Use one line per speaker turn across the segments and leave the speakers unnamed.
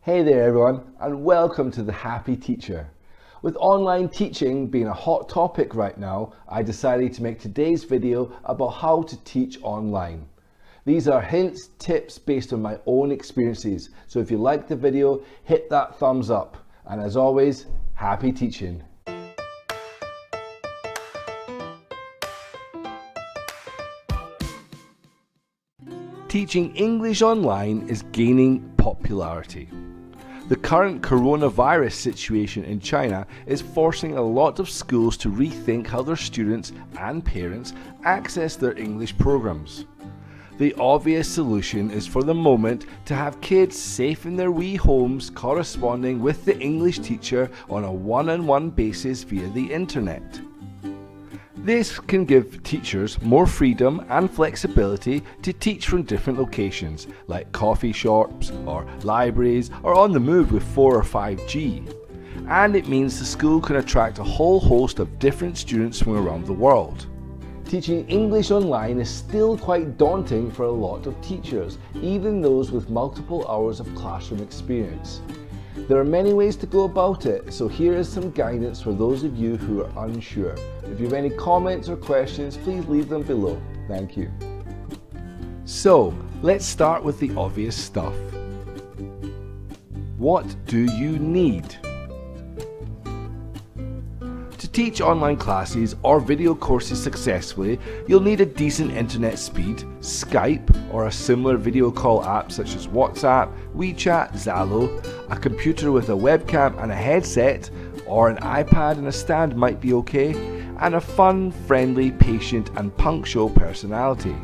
Hey there everyone, and welcome to The Happy Teacher. With online teaching being a hot topic right now, I decided to make today's video about how to teach online. These are hints, tips based on my own experiences, so if you like the video, hit that thumbs up. And as always, happy teaching. Teaching English online is gaining popularity. The current coronavirus situation in China is forcing a lot of schools to rethink how their students and parents access their English programs. The obvious solution is for the moment to have kids safe in their wee homes corresponding with the English teacher on a one-on-one basis via the internet. This can give teachers more freedom and flexibility to teach from different locations, like coffee shops or libraries, or on the move with 4 or 5G. And it means the school can attract a whole host of different students from around the world. Teaching English online is still quite daunting for a lot of teachers, even those with multiple hours of classroom experience. There are many ways to go about it, so here is some guidance for those of you who are unsure. If you have any comments or questions, please leave them below. Thank you. So, let's start with the obvious stuff. What do you need? To teach online classes or video courses successfully, you'll need a decent internet speed, Skype or a similar video call app such as WhatsApp, WeChat, Zalo, a computer with a webcam and a headset, or an iPad and a stand might be okay, and a fun, friendly, patient and punctual personality.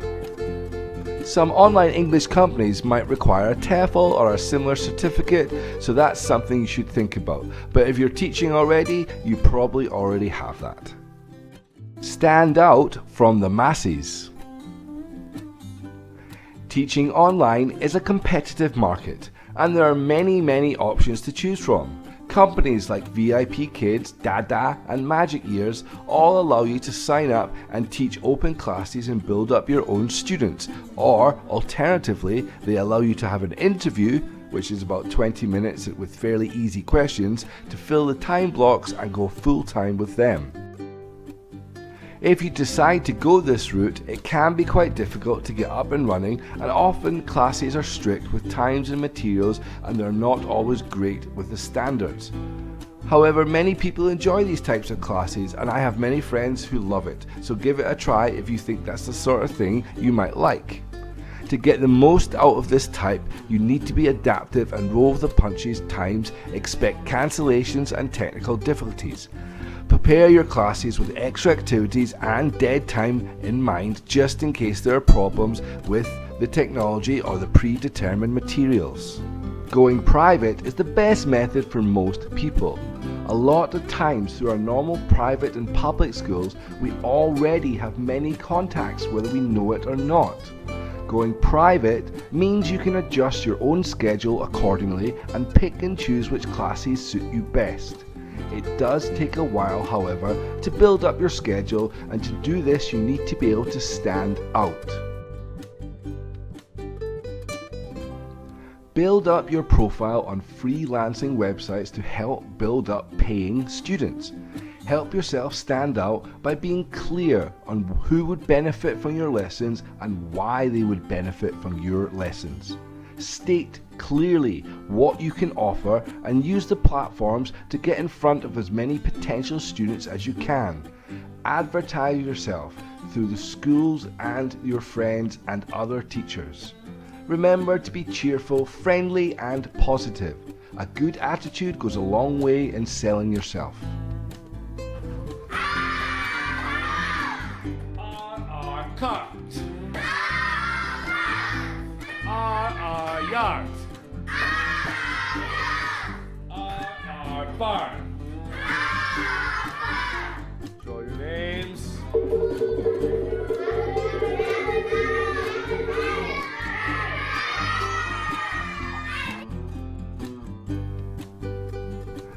Some online English companies might require a TEFL or a similar certificate, so that's something you should think about. But if you're teaching already, you probably already have that. Stand out from the masses. Teaching online is a competitive market, and there are many options to choose from. Companies like VIP Kids, Dada and Magic Years all allow you to sign up and teach open classes and build up your own students, or alternatively they allow you to have an interview, which is about 20 minutes with fairly easy questions, to fill the time blocks and go full time with them. If you decide to go this route, it can be quite difficult to get up and running, and often classes are strict with times and materials, and they're not always great with the standards. However, many people enjoy these types of classes, and I have many friends who love it, so give it a try if you think that's the sort of thing you might like. To get the most out of this type, you need to be adaptive and roll with the punches times, expect cancellations and technical difficulties. Prepare your classes with extra activities and dead time in mind, just in case there are problems with the technology or the predetermined materials. Going private is the best method for most people. A lot of times through our normal private and public schools, we already have many contacts whether we know it or not. Going private means you can adjust your own schedule accordingly and pick and choose which classes suit you best. It does take a while, however, to build up your schedule, and to do this you need to be able to stand out. Build up your profile on freelancing websites to help build up paying students. Help yourself stand out by being clear on who would benefit from your lessons and why they would benefit from your lessons. State clearly what you can offer and use the platforms to get in front of as many potential students as you can. Advertise yourself through the schools and your friends and other teachers. Remember to be cheerful, friendly and positive. A good attitude goes a long way in selling yourself.
Cart. Yard. Barn. Show your names.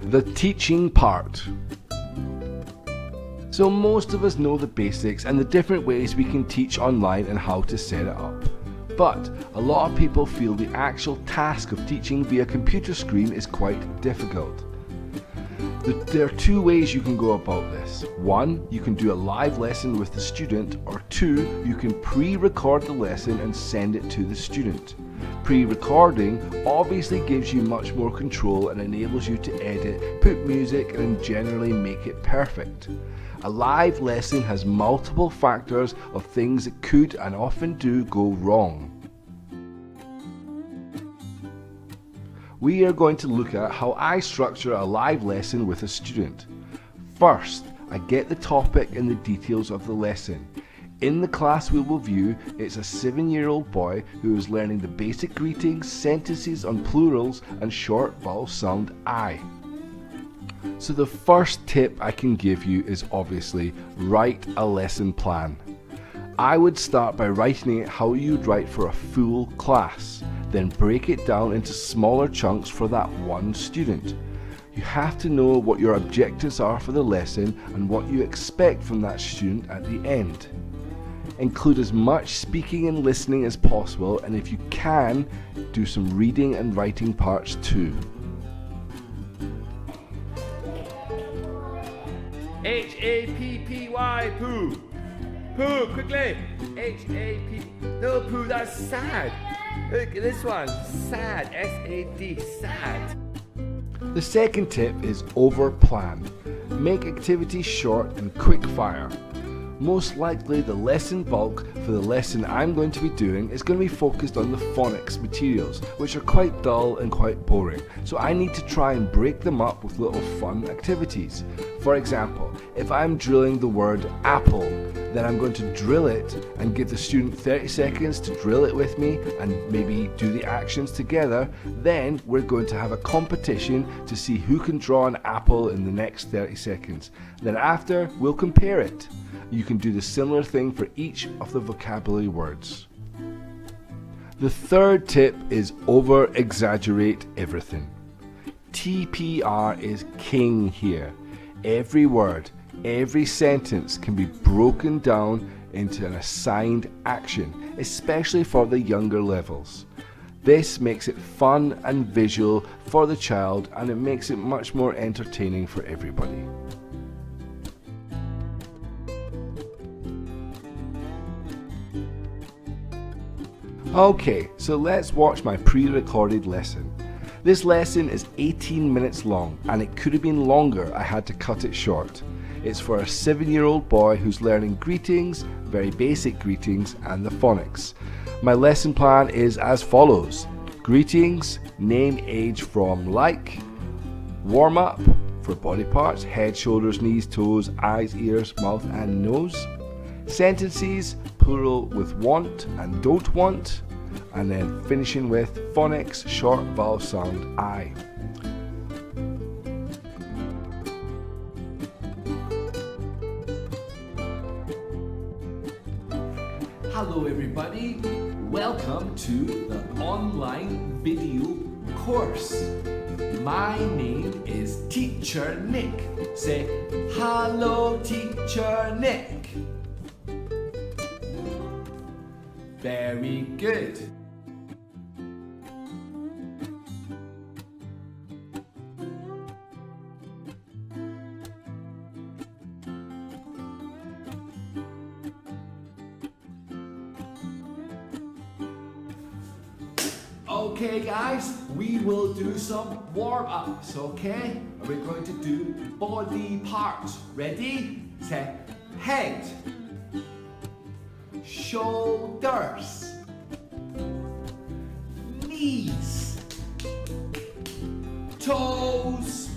The teaching part. So most of us know the basics and the different ways we can teach online and how to set it up. But A lot of people feel the actual task of teaching via computer screen is quite difficult. There are two ways you can go about this. One, you can do a live lesson with the student, or two, you can pre-record the lesson and send it to the student. Pre-recording obviously gives you much more control and enables you to edit, put music, and generally make it perfect. A live lesson has multiple factors of things that could and often do go wrong. We are going to look at how I structure a live lesson with a student. First, I get the topic and the details of the lesson. In the class we will view, it's a 7-year-old boy who is learning the basic greetings, sentences on plurals, and short vowel sound I. So the first tip I can give you is obviously write a lesson plan. I would start by writing it how you'd write for a full class, then break it down into smaller chunks for that one student. You have to know what your objectives are for the lesson and what you expect from that student at the end. Include as much speaking and listening as possible, and if you can, do some reading and writing parts too.
H-A-P-P-Y, poo. Poo, quickly. H-A-P. No, poo, that's sad. Look at this one. Sad. S-A-D. Sad.
The second tip is over-plan. Make activities short and quick fire. Most likely the lesson bulk for the lesson I'm going to be doing is going to be focused on the phonics materials, which are quite dull and quite boring, so I need to try and break them up with little fun activities. For example, if I'm drilling the word apple, then I'm going to drill it and give the student 30 seconds to drill it with me and maybe do the actions together. Then we're going to have a competition to see who can draw an apple in the next 30 seconds. Then after, we'll compare it. You can do the similar thing for each of the vocabulary words. The third tip is over-exaggerate everything. TPR is king here. Every word, every sentence can be broken down into an assigned action, especially for the younger levels. This makes it fun and visual for the child, and it makes it much more entertaining for everybody. Okay, so let's watch my pre-recorded lesson. This lesson is 18 minutes long, and it could have been longer. I had to cut it short. It's for a 7-year-old boy who's learning greetings, very basic greetings, and the phonics. My lesson plan is as follows. Greetings, name, age from like. Warm up for body parts, head, shoulders, knees, toes, eyes, ears, mouth, and nose. Sentences, plural with want and don't want. And then finishing with phonics, short vowel sound I. Hello everybody, welcome to the online video course. My name is Teacher Nick. Say, hello Teacher Nick. Very good. Okay guys, we will do some warm-ups, okay? We're going to do body parts. Ready? Say head, shoulders, knees, toes,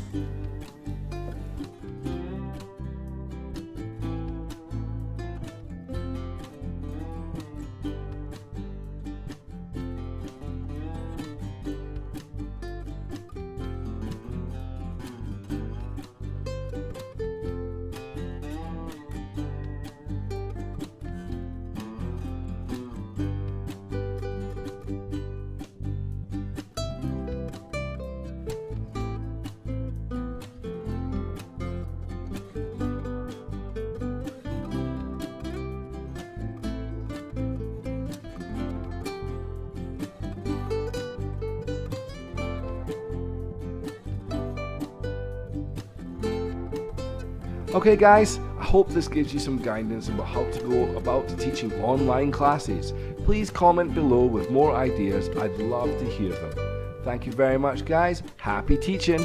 Okay guys, I hope this gives you some guidance about how to go about teaching online classes. Please comment below with more ideas, I'd love to hear them. Thank you very much guys, happy teaching!